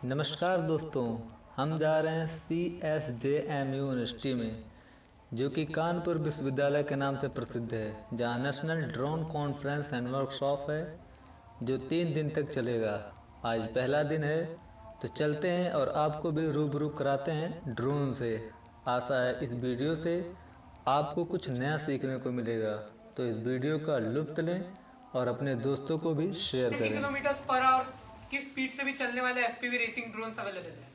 नमस्कार दोस्तों, हम जा रहे हैं CSJM यूनिवर्सिटी में, जो कि कानपुर विश्वविद्यालय के नाम से प्रसिद्ध है, जहां national drone conference and workshop है, जो 3 दिन तक चलेगा। आज पहला दिन है, तो चलते हैं और आपको भी रूबरू कराते हैं ड्रोन से। आशा है इस वीडियो से आपको कुछ नया सीखने को मिलेगा, तो इस वीडियो का लुत्फ लें और अपने दोस्तों को भी शेयर 10 करें। किलोमीटर पर आवर की स्पीड से भी चलने वाले FPV रेसिंग ड्रोन्स अवेलेबल है।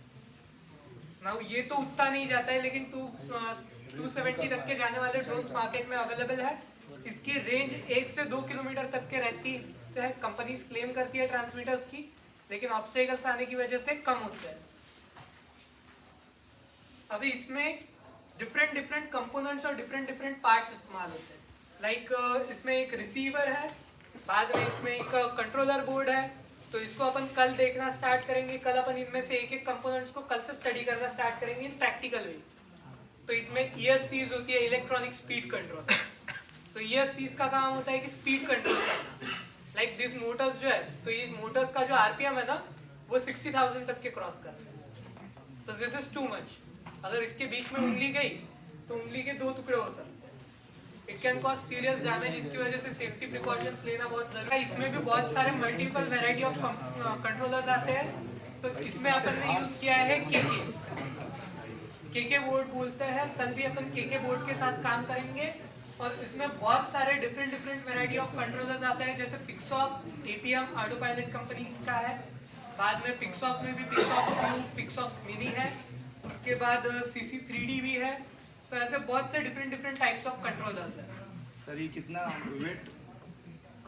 नाउ ये तो उतना नहीं जाता है, लेकिन 270 तक के जाने वाले ड्रोन्स मार्केट में अवेलेबल है। इसकी रेंज 1 से 2 किलोमीटर तक के रहती है। कंपनीज क्लेम करती है ट्रांसमीटर्स की, लेकिन ऑब्स्टेकल्स आने की वजह से कम होते हैं। अभी इसमें डिफरेंट कंपोनेंट्स और डिफरेंट पार्ट्स इस्तेमाल होते हैं। लाइक इसमें एक रिसीवर है, बाद में इसमें एक कंट्रोलर बोर्ड है। तो इसको अपन कल देखना स्टार्ट करेंगे। कल अपन इनमें से एक कंपोनेंट्स को कल से स्टडी करना स्टार्ट करेंगे इन प्रैक्टिकल वे। तो इसमें ESCs होती है, इलेक्ट्रॉनिक स्पीड कंट्रोल। तो ESCs का काम होता है कि स्पीड कंट्रोल करना। लाइक दिस मोटर्स जो है, तो ये मोटर्स का जो RPM है ना, वो 60,000 तक के क्रॉस करते हैं। तो दिस इज टू मच। अगर इसके बीच में उंगली गई तो उंगली के 2 टुकड़े हो सकते हैं। It can cause serious damage, जिसकी वजह से सेफ्टी प्रिकॉशंस लेना बहुत जरूरी है। इसमें भी बहुत सारे मल्टीपल वैरायटी ऑफ कंट्रोलर्स आते हैं। तो इसमें अपन ने यूज किया है केके बोर्ड बोलते हैं। कल भी अपन केके बोर्ड के साथ काम करेंगे। और इसमें बहुत सारे डिफरेंट वैरायटी ऑफ कंट्रोलर्स आते हैं, जैसे पिक्सॉप, APM ऑटो पायलट कंपनी का है। बाद में पिक्सॉप में भी पिक्सॉप मिनी है। उसके बाद CC3D भी है। तो ऐसे बहुत से डिफरेंट टाइप्स ऑफ कंट्रोलर्स हैं। सर ये कितना वेट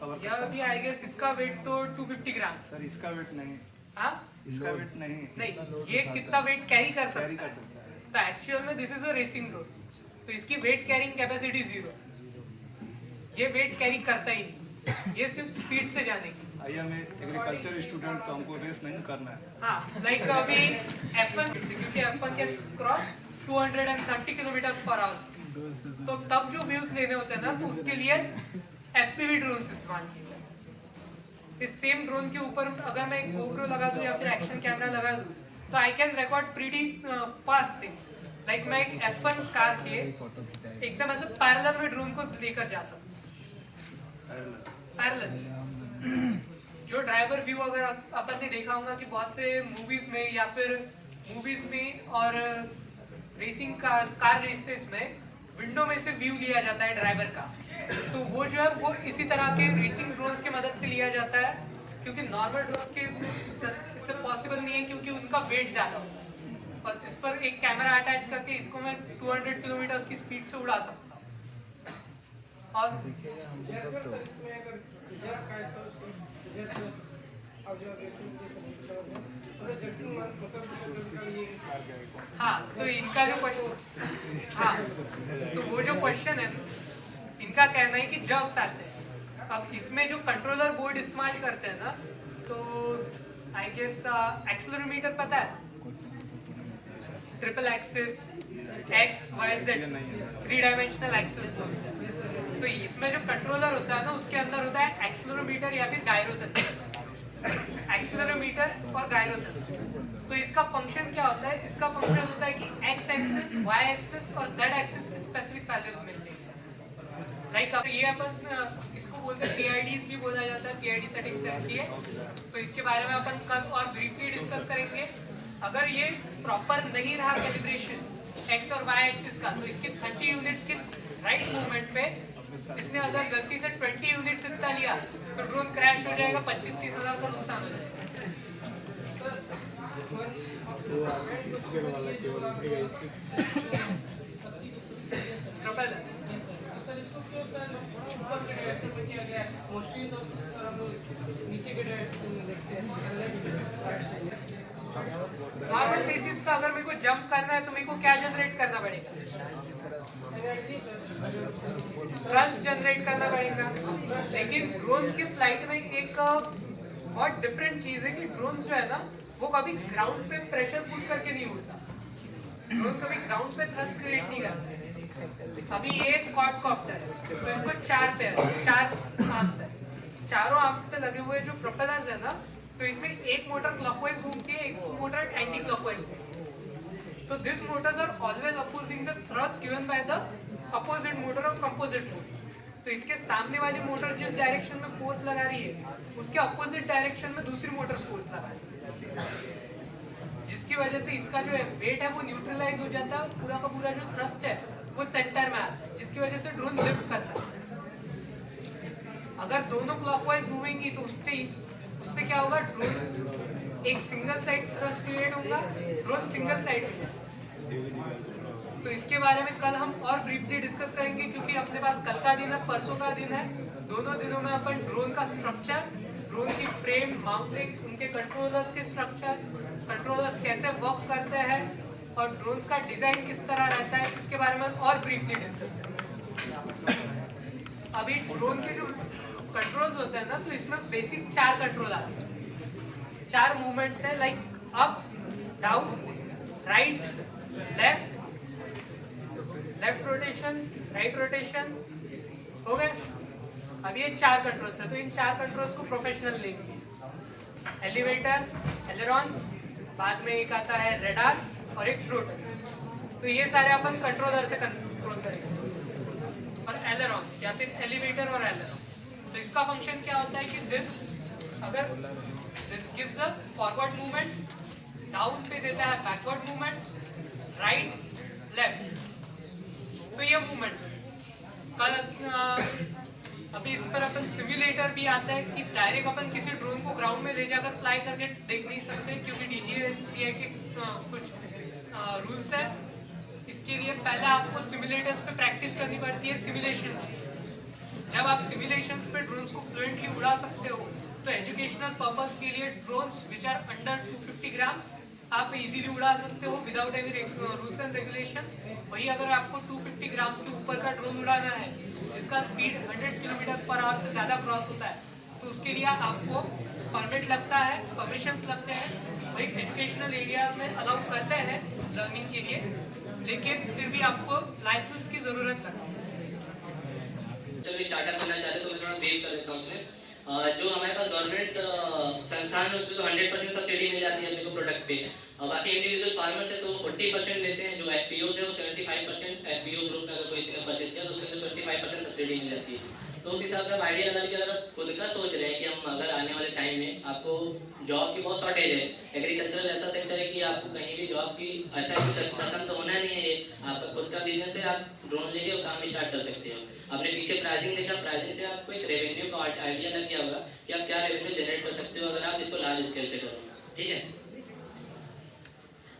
कवर यह अभी आई गेस इसका वेट तो 250 ग्राम। सर इसका वेट नहीं। हाँ, इसका वेट नहीं। ये कितना वेट कैरी कर सकता है? सकता है। तो एक्चुअल में this is a racing drone, तो इसकी वेट कैरिंग कैपेसिटी 0। ये वेट कैरी करता ही नहीं, ये सिर्फ स्पीड से जाने की। आइए हमें एग्रीकल्चर स्टूडेंट, तो हमको रेस नहीं करना है। हाँ, लाइक अभी F1 क्योंकि F1 के क्रॉस 230 किलोमीटर पर आवर। तो तब जो व्यूज लेने होते हैं ना, तो उसके लिए FPV ड्रोन इस्तेमाल किए जाते हैं। इस सेम ड्रोन के ऊपर अगर मैं एक GoPro लगा दूं या फिर एक्शन कैमरा लगा दूं, तो I can record pretty fast things. Like मैं एक F1 कार के एकदम ऐसे पैरेलल में ड्रोन को लेकर जा सकता हूँ। पैरेलल जो ड्राइवर व्यू अगर अपन ने देखा होगा कि बहुत से मूवीज में और रेसिंग कार रेसेस में विंडो में से व्यू लिया जाता है ड्राइवर का। तो वो जो है वो इसी तरह के रेसिंग ड्रोन्स की मदद से लिया जाता है, क्योंकि नॉर्मल ड्रोन्स के इससे पॉसिबल नहीं है, क्योंकि उनका वेट ज़्यादा होता है। और इस पर एक कैमरा अटैच करके इसको मैं 200 किलोमीटर की स्पीड से उड़ा सकता हूँ। और हाँ, तो इनका जो क्वेश्चन, हाँ, तो वो जो क्वेश्चन है, इनका कहना है कि जर्क्स आते हैं। अब इसमें जो कंट्रोलर बोर्ड इस्तेमाल करते हैं ना, तो आई गेस एक्सेलरोमीटर पता है, triple axis, XYZ 3 dimensional axis. तो इसमें जो कंट्रोलर होता है ना, उसके अंदर होता है एक्सेलरोमीटर या फिर गायरो सेंसर। एक्सेलरोमीटर और गायरो सेंसर। तो इसका फंक्शन क्या होता है? इसका फंक्शन होता है कि X एक्सिस, Y एक्सिस और Z एक्सिस स्पेसिफिक वैल्यूज मिलते हैं। लाइक ये अपन इसको बोलते हैं PIDs भी बोला जाता है, PID सेटिंग सेट की है। तो इसके बारे में अपन कल और ब्रीफली डिस्कस करेंगे। अगर ये प्रॉपर नहीं रहा कैलिब्रेशन X और Y एक्सिस का, तो इसकी 30 यूनिट्स की राइट मूवमेंट पे इसने अगर गलती से 20 यूनिट्स इतना लिया, तो ड्रोन क्रैश हो जाएगा, 25-30 हज़ार का नुकसान हो जाएगा। नॉर्मल बेसिस पे अगर मेरे को जंप करना है, तो मेरे को क्या जनरेट करना पड़ेगा? थ्रस्ट जनरेट करना पड़ेगा। लेकिन ड्रोन्स की फ्लाइट में एक बहुत डिफरेंट चीज है कि ड्रोन्स जो है ना, वो कभी ग्राउंड पे प्रेशर पुट करके नहीं उड़ता। ड्रोन कभी ग्राउंड पे थ्रस्ट क्रिएट नहीं करता। अभी ये एक क्वाडकॉप्टर है, तो इसको 4 आर्म्स है। चारों आर्म्स पे लगे हुए जो प्रोपेलर्स है ना, तो इसमें एक मोटर क्लॉकवाइज घूमती है, एक मोटर एंटी क्लॉकवाइज घूमती है। तो this motors are always opposing the thrust given by the opposite motor और कंपोजिट मोटर। तो इसके सामने वाली मोटर जिस डायरेक्शन में फोर्स लगा रही है उसके अपोजिट डायरेक्शन में दूसरी मोटर फोर्स लगा रही है, जिसकी वजह से इसका जो वेट है वो न्यूट्रलाइज हो जाता है, पूरा का पूरा जो थ्रस्ट है वो सेंटर में आता है, जिसकी वजह से ड्रोन लिफ्ट कर सकता है। अगर दोनों क्लॉकवाइज घूमेंगी तो उससे क्या होगा, ड्रोन एक सिंगल साइड थ्रस्ट क्रिएट होगा, ड्रोन सिंगल साइड में। तो इसके बारे में कल हम और ब्रीफली डिस्कस करेंगे, क्योंकि अपने पास कल का दिन है, परसों का दिन है। दोनों दिनों में अपन ड्रोन का स्ट्रक्चर, ड्रोन की फ्रेम, माउंटिंग, उनके कंट्रोलर्स के स्ट्रक्चर, कंट्रोलर्स कैसे वर्क करते हैं और ड्रोन्स का डिजाइन किस तरह रहता है, इसके बारे में और ब्रीफली डिस्कस करेंगे। अभी ड्रोन के जो कंट्रोल्स होते हैं ना, तो इसमें बेसिक 4 कंट्रोल आते हैं, 4 मूवमेंट्स है, like up, down, right, left rotation, right rotation, हो गए। अब ये 4 कंट्रोल्स है, तो इन 4 कंट्रोल्स को प्रोफेशनल लेंगे। एलिवेटर, एलेरॉन, बाद में एक आता है रेडार और एक थ्रोटल। तो ये सारे अपन कंट्रोलर से कंट्रोल करेंगे। और एलेरॉन या फिर एलिवेटर और एलेरॉन, तो इसका फंक्शन क्या होता है कि अगर this gives a forward movement, down पे देता है बैकवर्ड मूवमेंट, राइट, लेफ्ट। तो ये मूवमेंट्स कल अभी इस पर अपन सिमुलेटर भी आता है कि डायरेक्ट अपन किसी ड्रोन को ग्राउंड में ले जाकर फ्लाई करके देख नहीं सकते, क्योंकि डीजीसीए के कुछ रूल्स है। इसके लिए पहले आपको सिमुलेटर्स पे प्रैक्टिस करनी पड़ती है, सिमुलेशंस। जब आप सिमुलेशंस पे ड्रोन्स को फ्लुएंटली उड़ा सकते हो, तो एजुकेशनल पर्पस के लिए drones which are under 250 grams आप इजीली उड़ा सकते हो without any rules and regulations. वही अगर आपको 250 ग्राम्स के ऊपर का ड्रोन उड़ाना है जिसका स्पीड 100 किलोमीटर/आवर से ज़्यादा क्रॉस होता है, तो उसके लिए आपको परमिट लगता है, परमिशंस लगते हैं। वही एजुकेशनल एरियाज में अलाउ करते हैं लर्निंग के लिए, लेकिन फिर भी आपको लाइसेंस की ज़रूरत लगती है। चलिए स्टार्टअप करना चाहते तो मैं थोड़ा ब्रीफ कर देता हूँ उसमें। जो हमारे पास गवर्नमेंट संस्थान है उसमें तो 100% सब्सिडी मिल जाती है अपने को प्रोडक्ट पे। बाकी इंडिविजुअल फार्मर्स है तो 40% लेते हैं, जो एफपीओ है वो 75%, एफपीओ ग्रुप में अगर कोई परचेस किया तो उसके लिए 25% सब्सिडी मिल जाती है। तो उस हिसाब से आप आइडिया लगा लीजिए, अगर आप खुद का सोच रहे हैं कि हम अगर आने वाले टाइम में आपको जॉब की बहुत शॉर्टेज है, एग्रीकल्चरल ऐसा सेक्टर है कि आपको कहीं भी जॉब की ऐसा खत्म तो होना नहीं है, आपका खुद का बिजनेस है, आप ड्रोन लेके और काम स्टार्ट कर सकते हो। आपने पीछे प्राइसिंग देखा, प्राइसिंग से आपको एक रेवेन्यू का आइडिया लग गया होगा कि आप क्या रेवेन्यू जनरेट कर सकते हो अगर आप इसको लार्ज स्केल पे करो, ठीक है।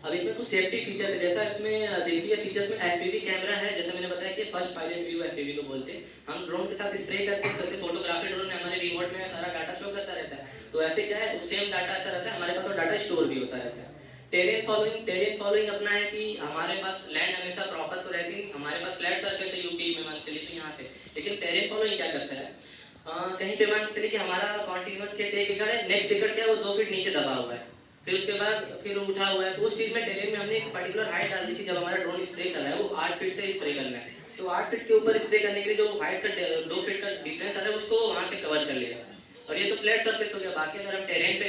अब इसमें कुछ सेफ्टी फीचर है, जैसा इसमें देखिए फीचर्स में एफपीवी कैमरा है, जैसा मैंने बताया कि फर्स्ट पायलट व्यू एफपीवी को बोलते हैं। हम ड्रोन के साथ स्प्रे करते हैं, जैसे फोटोग्राफी ड्रोन में हमारे रिमोट में सारा डाटा शो करता रहता है, तो ऐसे क्या है सेम डाटा ऐसा रहता है हमारे पास, और डाटा स्टोर भी होता रहता है। टेरेन फॉलोइंग अपना है कि हमारे पास लैंड हमेशा प्रॉपर तो रहती नहीं, हमारे पास फ्लैट सरफेस है यूपी में मान चलिए तो यहाँ पे, लेकिन टेरेन फॉलोइंग क्या करता है, कहीं पे मान चलिए कि हमारा कॉन्टिन्यूअस खेत 1 एकड़ है, नेक्स्ट एकड़ क्या है वो 2 फीट नीचे दबा हुआ है, फिर उसके बाद फिर उठा हुआ है, तो उस चीज में टेरेन में हमने एक पर्टिकुलर हाइट डाल दी थी। जब हमारा ड्रोन स्प्रे कर रहा है वो 8 फीट से स्प्रे करना है, तो 8 फीट के ऊपर स्प्रे करने के लिए जो हाइट का 2 फीट का डिफरेंस आ रहा है उसको वहाँ पे कवर कर लेगा। और ये तो फ्लैट सरफेस हो गया। बाकी अगर हम टेरेन पे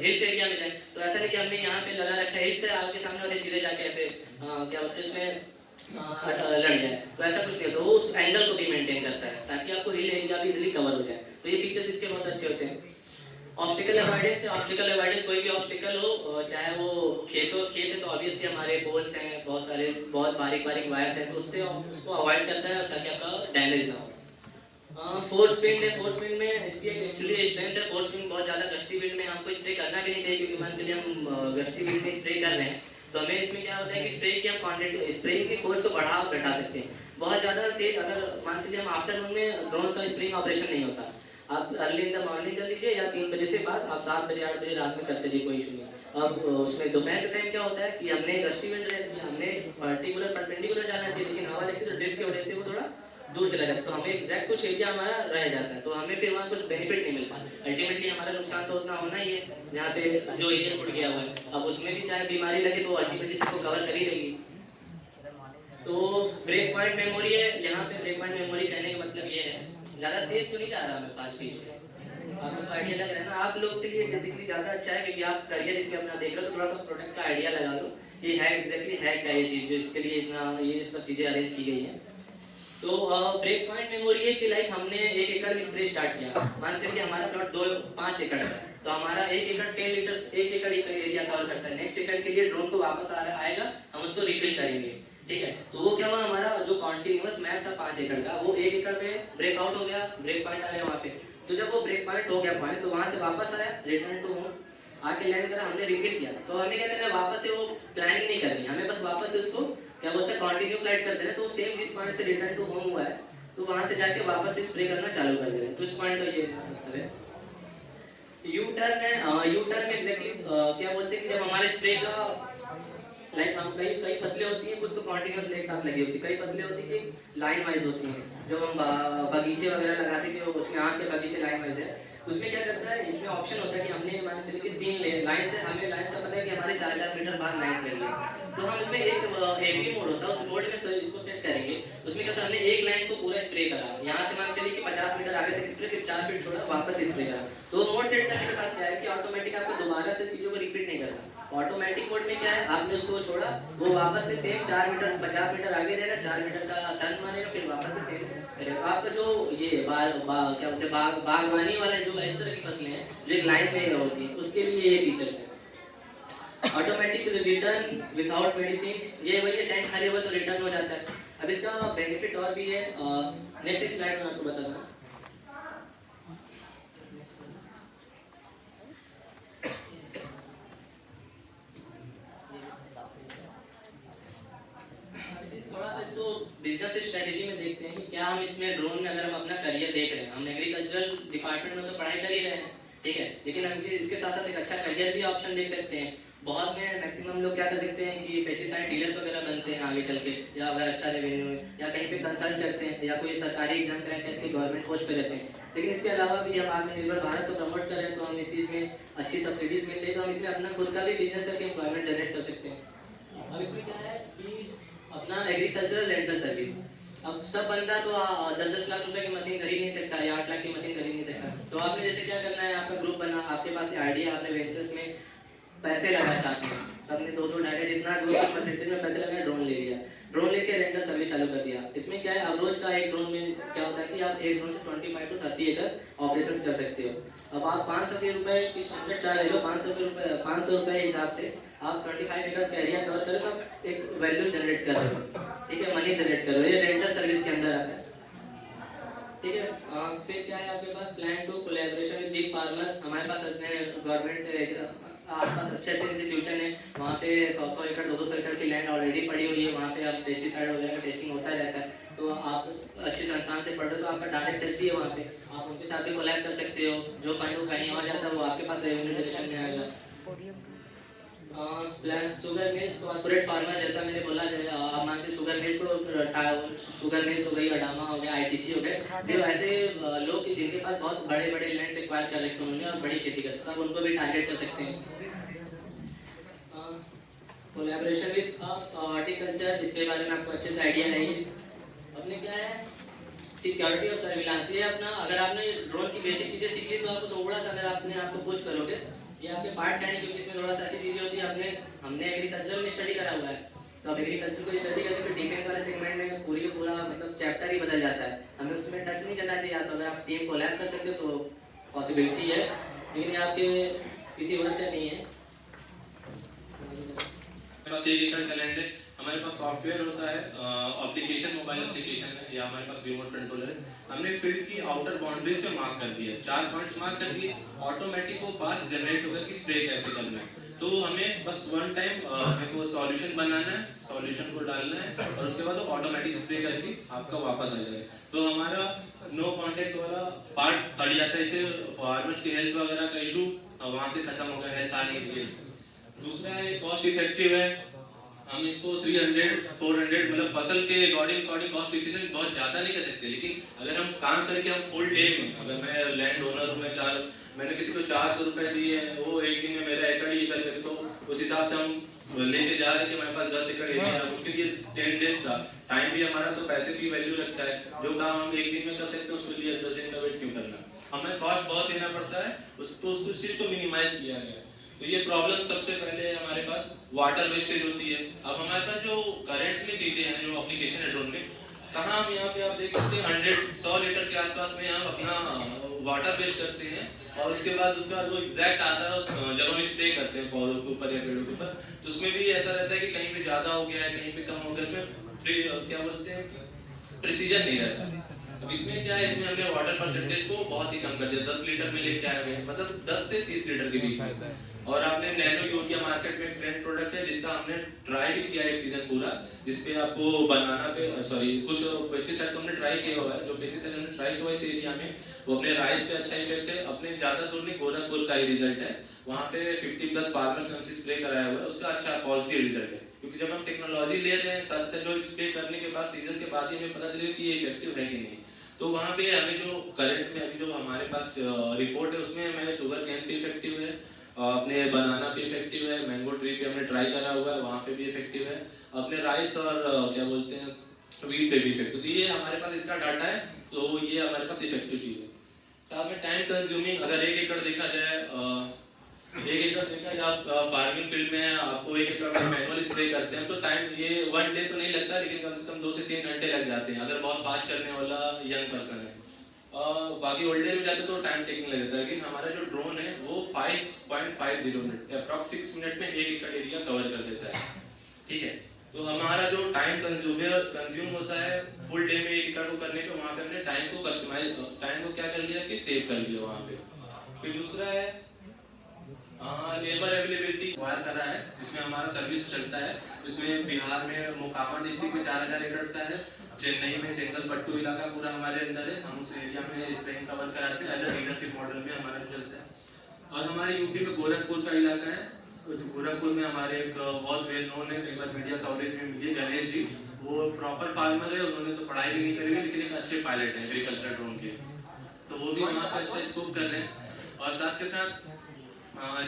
हिल्स एरिया में जाए तो ऐसा नहीं कि हमने यहाँ पे लगा रखा है हिल्स से आपके सामने और सीधे जाके ऐसे क्या बोलते हैं इसमें लड़ जाए, तो ऐसा कुछ नहीं है। तो वो उस एंगल को भी मेंटेन करता है ताकि आपको हिल एरिया भी इजीली कवर हो जाए। तो ये फीचर्स इसके बहुत अच्छे होते हैं। ऑब्स्टिकल अवॉइडेंस है, ऑब्स्टिकल अवॉइडेंस कोई भी ऑब्स्टिकल हो, चाहे वो खेत है तो ऑब्वियसली हमारे पोल्स हैं, बहुत सारे बहुत बारीक वायर्स हैं, तो उससे उसको अवॉइड करता है ताकि आपका डैमेज ना हो। फोर्स विंड है, फोर्स विंड में इसकी एक्चुअली स्ट्रेंथ है, फोर्स विंड बहुत ज़्यादा गस्टी विंड में हमको स्प्रे करना भी नहीं चाहिए, क्योंकि मान के लिए हम गस्टी विंड में स्प्रे कर रहे हैं तो हमें इसमें क्या होता है कि स्प्रे की हम क्वांटिटी स्प्रेइंग की फोर्स को बढ़ा और घटा सकते हैं। बहुत ज़्यादा तेज अगर मान चलिए हम आफ्टरनून में ड्रोन का स्प्रेइंग ऑपरेशन नहीं होता, आप अर्ली इन द मॉर्निंग कर लीजिए या 3 बजे से बाद आप 7 बजे 8 बजे रात में करते रहिए, कोई इशू नहीं। अब उसमें दोपहर के टाइम क्या होता है कि हमने गस्टी विंड रहती है, हमने पर्टिकुलर परपेंडिकुलर डालना चाहिए, लेकिन हवा लगती है तो ड्रिफ्ट की वजह से वो थोड़ा दूर चला जाता है, तो हमें एग्जैक्ट कुछ एरिया हमारा रह जाता है, तो हमें फिर वहाँ कुछ बेनिफिट नहीं मिलता। अल्टीमेटली हमारा नुकसान तो उतना होना ही है जहाँ पे जो एरिया छूट गया हुआ है। अब उसमें भी चाहे बीमारी लगे तो अल्टीमेटली सबको कवर कर ही देगी। तो ब्रेक पॉइंट मेमोरी है, यहाँ पे ब्रेक पॉइंट मेमोरी कहने का मतलब ये है ज़्यादा तेज तो नहीं जा रहा मैं 5 फीट आपको तो आइडिया लग रहा है ना, आप लोग के लिए बेसिकली ज़्यादा अच्छा है क्योंकि आप करियर इसके अपना देख रहे हो, तो थोड़ा सा प्रोडक्ट का आइडिया लगा लो ये है एग्जैक्टली है क्या ये चीज़ जो इसके लिए इतना ये सब चीज़ें अरेंज की गई हैं। तो ब्रेक पॉइंट मेमोरी है कि लाइक हमने 1 एकड़ में स्प्रे स्टार्ट किया, मान कर के हमारा प्लॉट 5 एकड़ है, तो हमारा 1 एकड़ 10 लीटर 1 एकड़ एरिया कवर करता है। नेक्स्ट एकड़ के लिए ड्रोन को वापस आएगा, हम उसको रिफिल करेंगे, ठीक है। तो वो क्या हुआ, हमारा जो कॉन्टिन्यूअस मैप था 5 एकड़ का, वो 1 एकड़ पे ब्रेकआउट हो गया, ब्रेक पॉइंट आ गया वहाँ पे। तो जब वो ब्रेक पॉइंट हो गया पॉइंट, तो वहाँ से वापस आया, रिटर्न टू होम आके लैंड करा, हमने रिफिल किया। तो हमें क्या करना है, वापस से वो प्लानिंग नहीं करनी, हमें बस वापस से उसको क्या बोलते हैं कंटिन्यू फ्लाइट कर देना। तो सेम जिस पॉइंट से रिटर्न टू होम हुआ है, तो वहाँ से जाके वापस से स्प्रे करना चालू कर देना। तो इस पॉइंट का ये मतलब है। यू टर्न है, यू टर्न में एग्जैक्टली क्या बोलते हैं कि जब हमारे स्प्रे का लाइक हम कई फसलें होती हैं, कुछ तो कॉन्टिन्यूस एक साथ लगी होती है, कई फसलें होती हैं कि लाइन वाइज होती हैं। जब हम बगीचे वगैरह लगाते हैं कि उसमें आम के बगीचे लाइन वाइज है, उसमें क्या करता है, इसमें ऑप्शन होता है कि हमने मान के चलिए कि 3 लाइन से, हमें लाइन्स का पता है कि हमारे 4-4 मीटर बाद लाइन्स लगी है, तो हम इसमें एक एबी मोड होता है, उस मोड में इसको सेट करेंगे। उसमें क्या होता है, हमने एक लाइन को पूरा स्प्रे करा, यहाँ से मान चलिए कि 50 मीटर आगे तक स्प्रे, फिर 4 फीट छोड़ा, वापस स्प्रे करा। तो मोड सेट करने के बाद क्या है कि ऑटोमेटिक आपको दोबारा से चीज़ों को रिपीट नहीं करना। ऑटोमेटिक मोड में क्या है, आपने उसको छोड़ा, वो वापस से सेम 4 मीटर 50 मीटर आगे रहेगा, 4 मीटर का टर्न मारेगा, फिर वापस से सेम करेगा। आपका जो ये क्या बोलते हैं बागवानी वाले जो इस तरह की फसलें हैं जो एक लाइन में होती है, उसके लिए ये फीचर है। ऑटोमेटिक रिटर्न विदाउट मेडिसिन, ये वही टैंक खाली हुआ तो रिटर्न हो जाता है। अब इसका बेनिफिट और भी है, नेक्स्ट स्लाइड में आपको बता दूँ। थोड़ा सा इसको बिजनेस स्ट्रेटेजी में देखते हैं कि क्या हम इसमें ड्रोन में अगर हम अपना करियर देख रहे हैं, हम एग्रीकल्चरल डिपार्टमेंट में तो पढ़ाई कर ही रहे हैं, ठीक है, लेकिन हम इसके साथ साथ एक अच्छा करियर भी ऑप्शन देख सकते हैं। बहुत में मैक्सिमम लोग क्या कर सकते हैं कि पेस्टिसाइड डीलर्स वगैरह बनते हैं आगे चल के, या अगर अच्छा रेवेन्यू है, या कहीं पे कंसल्ट करते हैं, या कोई सरकारी एग्जाम क्रैक करके गवर्नमेंट पोस्ट पे रहते हैं। लेकिन इसके अलावा भी हम आत्मनिर्भर भारत को प्रमोट कर रहे हैं, तो हम इस चीज़ में अच्छी सब्सिडीज मिल रही है, तो हम इसमें अपना खुद का भी बिजनेस करके एम्प्लॉयमेंट जनरेट कर सकते हैं। अब इसमें क्या है कि अपना एग्रीकल्चरल रेंटल सर्विस, अब सब बंदा तो 10-10 लाख रुपए की मशीन खरीद नहीं सकता या 8 लाख की मशीन खरीद नहीं सकता। तो आपने जैसे क्या करना है, आपका ग्रुप बना, आपके पास आइडिया, आपने वेंचर्स में पैसे लगाए, साथ में सबने 2-2 ढाई जितना ग्रुप परसेंटेज में पैसे लगाए, ड्रोन ले लिया, ड्रोन लेके रेंटल सर्विस चालू कर दिया। इसमें क्या है, अब रोज का एक ड्रोन में क्या होता है कि आप एक ड्रोन से 25 to 30 एकड़ ऑपरेशन कर सकते हो। अब आप 500 रुपए की स्टैंडर्ड चार्ज ले लो, 500 रुपए हिसाब से आप 25 एकड़ का एरिया कवर करें, तो एक वैल्यू जनरेट कर रहे हो, ठीक है, मनी जनरेट कर रहे हो, ये रेंटल सर्विस के अंदर आता है, ठीक है। फिर क्या है आपके पास, plan to collaboration with big farmers, हमारे पास गवर्नमेंट आसपास अच्छे अच्छे इंस्टीट्यूशन है, वहाँ पे 100 एकड़ 200 एकड़ की लैंड ऑलरेडी पड़ी हुई है, वहाँ पे आप पेस्टिसाइड वगैरह का टेस्टिंग होता रहता है। तो आप अच्छे संस्थान से पढ़ रहे हो, तो आपका डायरेक्ट टेस्ट भी है वहाँ पे, आप उनके साथ भी कोलैब कर सकते हो। जो फंड वो कहीं और जाता है वो आपके पास रेवेन्यू जनरेशन में आएगा। शुगर मिल्स, कॉर्पोरेट फार्मर, जैसा मैंने बोला, आप मानते शुगर मिल्स को, शुगर मिल्स हो गई, अडामा हो गया, ITC हो गए, फिर ऐसे लोग जिनके पास बहुत बड़े बड़े लैंड एक्वायर कर रखे होंगे और बड़ी खेती करते हैं, उनको भी टारगेट कर सकते हैं। कोलैबोरेशन विद हॉर्टिकल्चर, इसके बारे में आपको अच्छे से आइडिया नहीं है। अपने क्या है, सिक्योरिटी और सर्विलांस, ये अपना अगर आपने ड्रोन की बेसिक चीज़ें सीख ली, तो आपको थोड़ा सा अगर आपने आपको पुश करोगे, ये आपके पार्ट का है, क्योंकि इसमें थोड़ा सा ऐसी चीज़ें होती है, हमने एग्रीकल्चर में स्टडी करा हुआ है, तो अब एग्रीकल्चर को स्टडी करके फिर डिफेंस वाले सेगमेंट में पूरा मतलब चैप्टर ही बदल जाता है, हमें उसमें टच नहीं करना चाहिए। तो अगर आप टीम कोलैब कर सकते हो तो पॉसिबिलिटी है, लेकिन ये आपके किसी और का नहीं है। हमारे पास 1 एकड़ का लैंड है, हमारे पास सॉफ्टवेयर होता है, एप्लीकेशन, मोबाइल एप्लीकेशन है, या हमारे पास रिमोट कंट्रोलर है। हमने फील्ड की आउटर बाउंड्रीज पे मार्क कर दिया, 4 पॉइंट्स मार्क कर दिए, ऑटोमेटिक वो पाथ जनरेट होकर कि स्प्रे कैसे करना है। तो हमें बस वन टाइम वो सॉल्यूशन बनाना है, सॉल्यूशन को डालना है, और उसके बाद वो ऑटोमेटिक स्प्रे करके आपका वापस आ जाएगा। तो हमारा नो कॉन्टेक्ट वाला पार्ट हट जाता है, इससे फार्मर्स की हेल्थ वगैरह का इशू वहाँ से खत्म हो गया, हेल्थ आने के लिए। दूसरा है कॉस्ट इफेक्टिव है, हम इसको 300-400 मतलब फसल के अकॉर्डिंग कॉस्ट इफिशिएंट बहुत ज़्यादा नहीं कर सकते, लेकिन अगर हम काम करके हम फुल डे में, अगर मैं लैंड ओनर हूँ, मैंने किसी को 400 रुपये दिए हैं, वो एक दिन में मेरा एकड़ ही कर, तो उस हिसाब से हम लेके जा रहे हैं कि हमारे पास 10 एकड़ एरिया है, उसके लिए 10 डेज का टाइम भी हमारा, तो पैसे की वैल्यू लगता है। जो काम हम एक दिन में कर सकते हैं उसके लिए 10 दिन का वेट क्यों करना। हमें कॉस्ट बहुत देना पड़ता है, उस चीज़ को मिनिमाइज किया गया है। तो ये प्रॉब्लम सबसे पहले हमारे पास वाटर वेस्टेज होती है। अब हमारे पास जो करंट में चीज़ें हैं, जो एप्लीकेशन है ड्रोन में, कहाँ हम यहाँ पे आप देख सकते हैं 100 लीटर के आसपास में हम अपना वाटर वेस्ट करते हैं, और उसके बाद उसका जो एग्जैक्ट आता है उस जब हम स्प्रे करते हैं पौधों के ऊपर या पेड़ों के ऊपर, तो उसमें भी ऐसा रहता है कि कहीं पे ज़्यादा हो गया है, कहीं पे कम हो गया, उसमें क्या बोलते हैं प्रिसीजन नहीं रहता। अब इसमें क्या है, इसमें हमने वाटर परसेंटेज को बहुत ही कम कर दिया, 10 लीटर में लेके आए हुए हैं, मतलब 10 से 30 लीटर के बीच में। और आपने नैनो यूरिया मार्केट में ट्रेंड प्रोडक्ट है, जिसका हमने ट्राई भी किया एक सीजन पूरा, जिसपे आपको बनाना पे कुछ पेस्टिसाइड तो हमने ट्राई किया हुआ है। जो पेस्टिसाइड हमने ट्राई किया इस एरिया में, वो अपने राइस पे अच्छा इफेक्ट है, अपने ज्यादा दूर नहीं गोरखपुर का ही रिजल्ट है, वहाँ पे 50+ फार्मर्स ने हमसे स्प्रे कराया हुआ है, उसका अच्छा पॉजिटिव रिजल्ट है। क्योंकि जब हम टेक्नोलॉजी ले रहे हैं साथ से, जो स्प्रे करने के बाद सीजन के बाद ही हमें पता चले कि ये इफेक्टिव है कि नहीं। तो वहाँ पे हमें जो करंट में अभी जो हमारे पास रिपोर्ट है, उसमें हमें शुगर कैन पे इफेक्टिव है, अपने बनाना पे इफेक्टिव है, मैंगो ट्री पे हमने ट्राई करा हुआ है, वहाँ पे भी इफेक्टिव है, अपने राइस और क्या बोलते हैं वीट पे भी इफेक्टिव। तो ये हमारे पास इसका डाटा है, तो ये हमारे पास इफेक्टिव चीज़ है। साथ में टाइम कंज्यूमिंग, अगर 1 एकड़ देखा जाए, 1 एकड़ देखा जाए आप फार्मिंग फील्ड में आपको 1 एकड़ में मैनुअल स्प्रे करते हैं, तो टाइम ये 1 डे तो नहीं लगता, लेकिन कम से कम 2 से 3 घंटे लग जाते हैं, अगर बहुत फास्ट करने वाला यंग पर्सन है। बाकी ओल्ड एज में जाते तो टाइम टेकिंग लग जाता है, लेकिन हमारा जो ड्रोन है वो 5.50 मिनट अप्रॉक्स 6 मिनट में 1 एकड़ एरिया कवर कर देता है। ठीक है, तो हमारा जो टाइम कंज्यूम होता है फुल डे में 1 एकड़ को करने पे, वहाँ पे हमने टाइम को कस्टमाइज, टाइम को क्या कर लिया कि सेव कर लिया वहाँ पे। फिर दूसरा है लेबर अवेलेबिलिटी वायर करा है, जिसमें हमारा सर्विस चलता है। इसमें बिहार में मोकामा डिस्ट्रिक्ट में 4000 एकड़ का है, चेन्नई में चेंगलपट्टू इलाका पूरा हमारे अंदर है, हम उस एरिया में स्प्रेइंग कवर कराते हैं, एज अ डीलरशिप मॉडल में हमारा चलता है। और हमारे यूपी में गोरखपुर का इलाका है, तो जो गोरखपुर में हमारे एक बहुत वेल नोन है, एक बार मीडिया कवरेज में मिली, गणेश जी, वो प्रॉपर फार्मर है, उन्होंने तो पढ़ाई भी नहीं करी है, लेकिन एक अच्छे पायलट है एग्रीकल्चर ड्रोन के, तो वो भी वहाँ पर अच्छा स्कोप कर रहे हैं। और साथ के साथ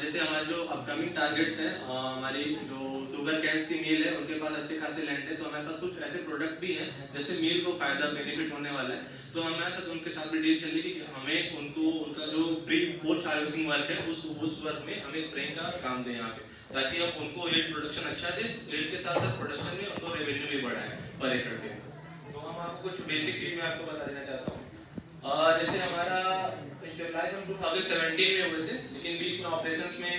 जैसे हमारे जो अपकमिंग टारगेट्स हैं, हमारी जो शुगर कैन्स की मिल है, उनके पास अच्छे खासे लैंड है, तो हमारे पास कुछ ऐसे प्रोडक्ट भी हैं जैसे मिल को फायदा बेनिफिट होने वाला है, तो हमारे साथ उनके साथ भी डील चल रही है कि हमें उनको उनका जो प्री पोस्ट हार्वेस्टिंग वर्क है उस वर्क में हमें स्प्रेइंग का काम दें यहाँ पे, ताकि हम उनको यील्ड प्रोडक्शन अच्छा दे, यील्ड के साथ साथ प्रोडक्शन में उनको रेवेन्यू भी बढ़ाए पर एकड़ पे। तो हम आपको कुछ बेसिक चीज मैं आपको बता देना चाहता हूँ। जैसे हमारा स्टेबलाइज हम 2017 में हुए थे, लेकिन बीच में ऑपरेशंस में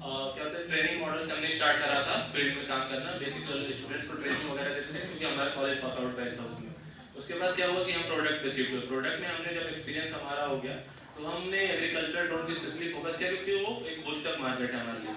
क्या होता है ट्रेनिंग मॉडल्स हमने स्टार्ट करा था फील्ड में काम करना, बेसिक स्टूडेंट्स को ट्रेनिंग वगैरह देते थे, क्योंकि हमारा कॉलेज पास आउट बैच था उसमें। उसके बाद क्या हुआ कि हम प्रोडक्ट पे शिफ्ट हुए। प्रोडक्ट में हमने जब एक्सपीरियंस हमारा हो गया, तो हमने एग्रीकल्चर ड्रोन की स्पेशली फोकस किया, क्योंकि वो एक बूस्टअप मार्केट है हमारे लिए।